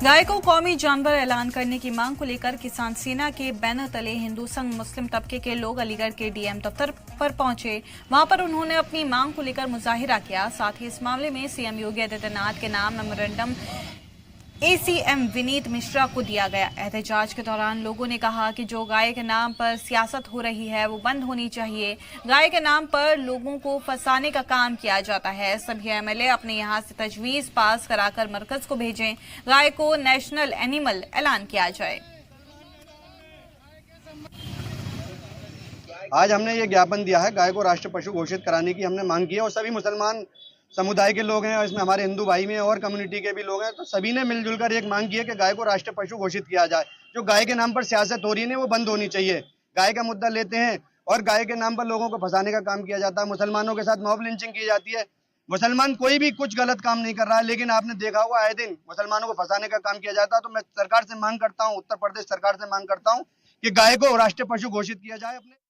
गाय को कौमी जानवर ऐलान करने की मांग को लेकर किसान सेना के बैनर तले हिंदू संघ मुस्लिम तबके के लोग अलीगढ़ के डीएम दफ्तर पर पहुंचे। वहां पर उन्होंने अपनी मांग को लेकर मुजाहिरा किया। साथ ही इस मामले में सीएम योगी आदित्यनाथ के नाम मेमोरेंडम एसीएम विनीत मिश्रा को दिया गया। एहतजाज के दौरान लोगों ने कहा कि जो गाय के नाम पर सियासत हो रही है वो बंद होनी चाहिए। गाय के नाम पर लोगों को फंसाने का काम किया जाता है। सभी एमएलए अपने यहां से तजवीज पास कराकर मरकज को भेजें। गाय को नेशनल एनिमल ऐलान किया जाए। आज हमने ये ज्ञापन दिया है, गाय को राष्ट्रीय पशु घोषित कराने की हमने मांग की है और सभी मुसलमान समुदाय के लोग हैं और इसमें हमारे हिंदू भाई में और कम्युनिटी के भी लोग हैं, तो सभी ने मिलजुल कर एक मांग की है कि गाय को राष्ट्रीय पशु घोषित किया जाए। जो गाय के नाम पर सियासत हो रही है वो बंद होनी चाहिए। गाय का मुद्दा लेते हैं और गाय के नाम पर लोगों को फंसाने का काम किया जाता है। मुसलमानों के साथ मॉब लिंचिंग की जाती है। मुसलमान कोई भी कुछ गलत काम नहीं कर रहा है, लेकिन आपने देखा होगा आए दिन मुसलमानों को फंसाने का काम किया जाता है। तो मैं सरकार से मांग करता हूँ, उत्तर प्रदेश सरकार से मांग करता हूँ कि गाय को राष्ट्रीय पशु घोषित किया जाए। अपने